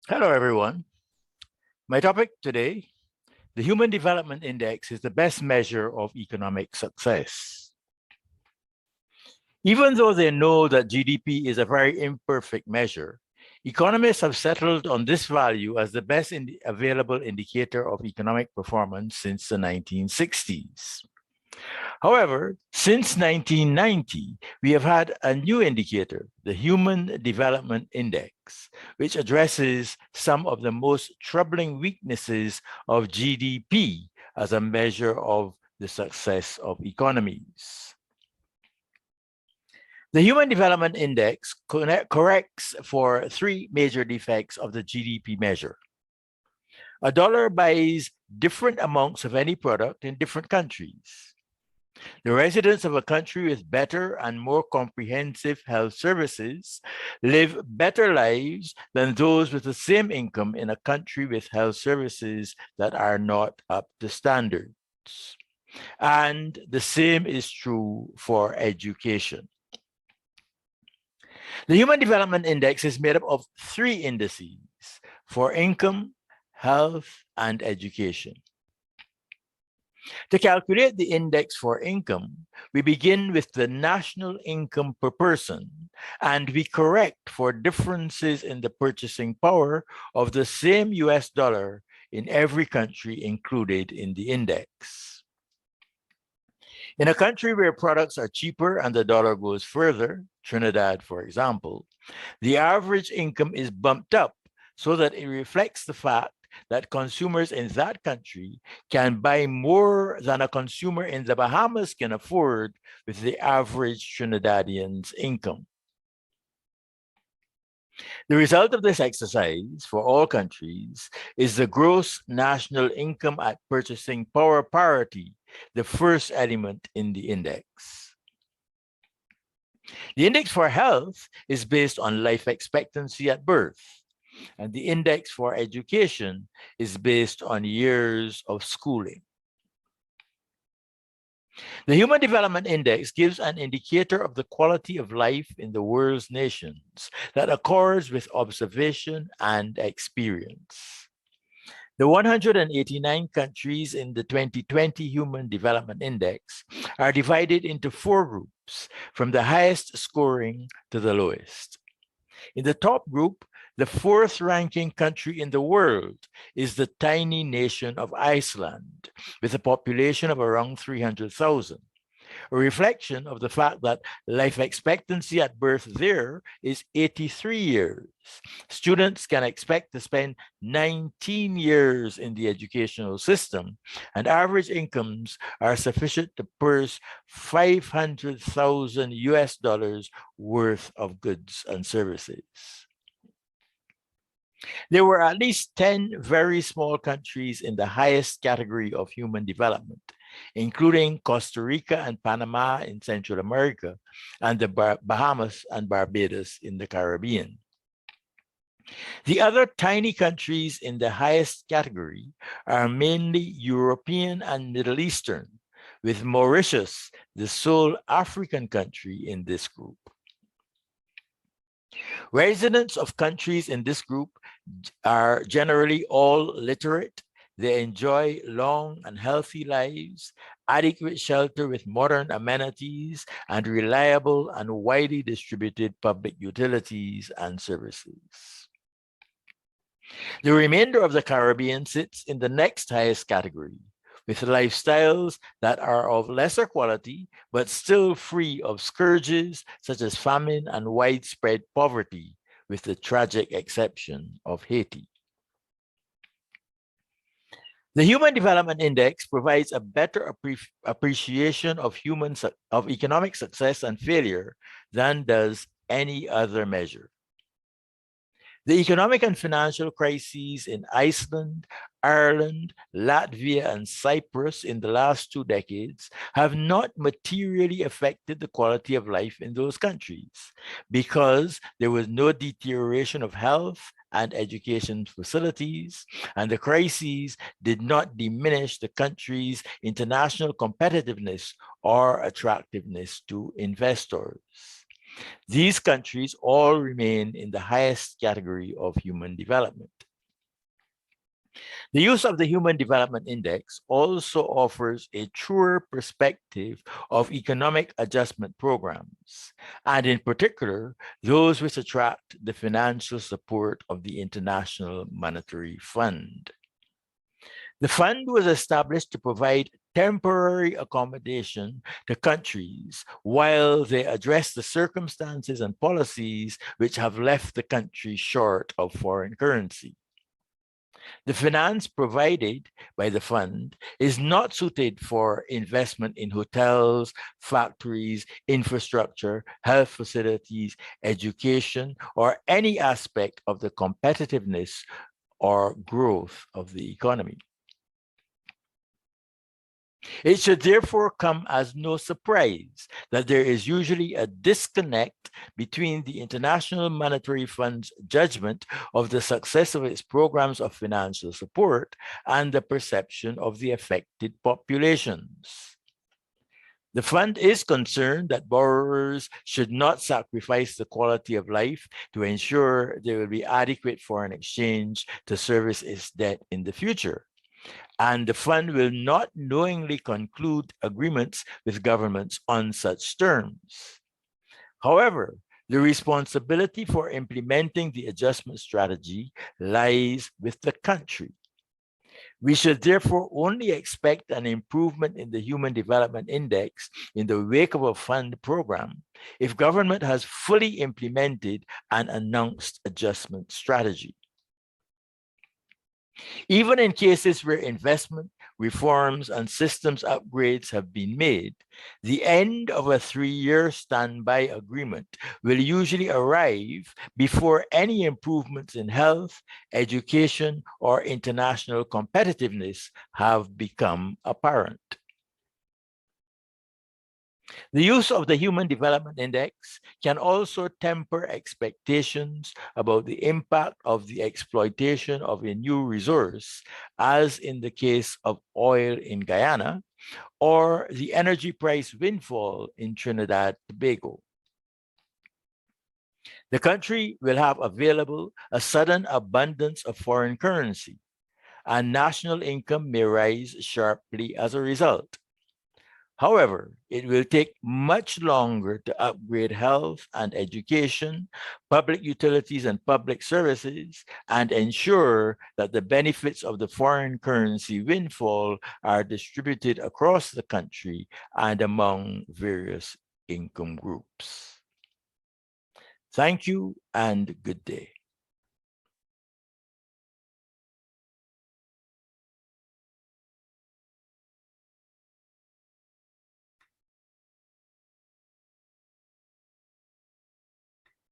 Hello, everyone. My topic today, the Human Development Index is the best measure of economic success. Even though they know that GDP is a very imperfect measure, economists have settled on this value as the best available indicator of economic performance since the 1960s. However, since 1990, we have had a new indicator, the Human Development Index, which addresses some of the most troubling weaknesses of GDP as a measure of the success of economies. The Human Development Index corrects for three major defects of the GDP measure. A dollar buys different amounts of any product in different countries. The residents of a country with better and more comprehensive health services live better lives than those with the same income in a country with health services that are not up to standards. And the same is true for education. The Human Development Index is made up of three indices for income, health, and education. To calculate the index for income, we begin with the national income per person, and we correct for differences in the purchasing power of the same US dollar in every country included in the index. In a country where products are cheaper and the dollar goes further, Trinidad, for example, the average income is bumped up so that it reflects the fact that consumers in that country can buy more than a consumer in the Bahamas can afford with the average Trinidadian's income. The result of this exercise for all countries is the gross national income at purchasing power parity, the first element in the index. The index for health is based on life expectancy at birth, and the index for education is based on years of schooling. The Human Development Index gives an indicator of the quality of life in the world's nations that accords with observation and experience. The 189 countries in the 2020 Human Development Index are divided into four groups, from the highest scoring to the lowest. In the top group, the fourth ranking country in the world is the tiny nation of Iceland, with a population of around 300,000, a reflection of the fact that life expectancy at birth there is 83 years. Students can expect to spend 19 years in the educational system, and average incomes are sufficient to purse 500,000 US dollars worth of goods and services. There were at least 10 very small countries in the highest category of human development, including Costa Rica and Panama in Central America, and the Bahamas and Barbados in the Caribbean. The other tiny countries in the highest category are mainly European and Middle Eastern, with Mauritius the sole African country in this group. Residents of countries in this group are generally all literate. They enjoy long and healthy lives, adequate shelter with modern amenities, and reliable and widely distributed public utilities and services. The remainder of the Caribbean sits in the next highest category, with lifestyles that are of lesser quality, but still free of scourges such as famine and widespread poverty, with the tragic exception of Haiti. The Human Development Index provides a better appreciation of economic success and failure than does any other measure. The economic and financial crises in Iceland, Ireland, Latvia, and Cyprus in the last 2 decades have not materially affected the quality of life in those countries because there was no deterioration of health and education facilities, and the crises did not diminish the country's international competitiveness or attractiveness to investors. These countries all remain in the highest category of human development. The use of the Human Development Index also offers a truer perspective of economic adjustment programs, and in particular, those which attract the financial support of the International Monetary Fund. The fund was established to provide temporary accommodation to countries while they address the circumstances and policies which have left the country short of foreign currency. The finance provided by the fund is not suited for investment in hotels, factories, infrastructure, health facilities, education, or any aspect of the competitiveness or growth of the economy. It should therefore come as no surprise that there is usually a disconnect between the International Monetary Fund's judgment of the success of its programs of financial support and the perception of the affected populations. The fund is concerned that borrowers should not sacrifice the quality of life to ensure there will be adequate foreign exchange to service its debt in the future. And the fund will not knowingly conclude agreements with governments on such terms. However, the responsibility for implementing the adjustment strategy lies with the country. We should therefore only expect an improvement in the Human Development Index in the wake of a fund program if government has fully implemented an announced adjustment strategy. Even in cases where investment, reforms, and systems upgrades have been made, the end of a 3-year standby agreement will usually arrive before any improvements in health, education, or international competitiveness have become apparent. The use of the Human Development Index can also temper expectations about the impact of the exploitation of a new resource, as in the case of oil in Guyana, or the energy price windfall in Trinidad and Tobago. The country will have available a sudden abundance of foreign currency, and national income may rise sharply as a result. However, it will take much longer to upgrade health and education, public utilities and public services, and ensure that the benefits of the foreign currency windfall are distributed across the country and among various income groups. Thank you and good day.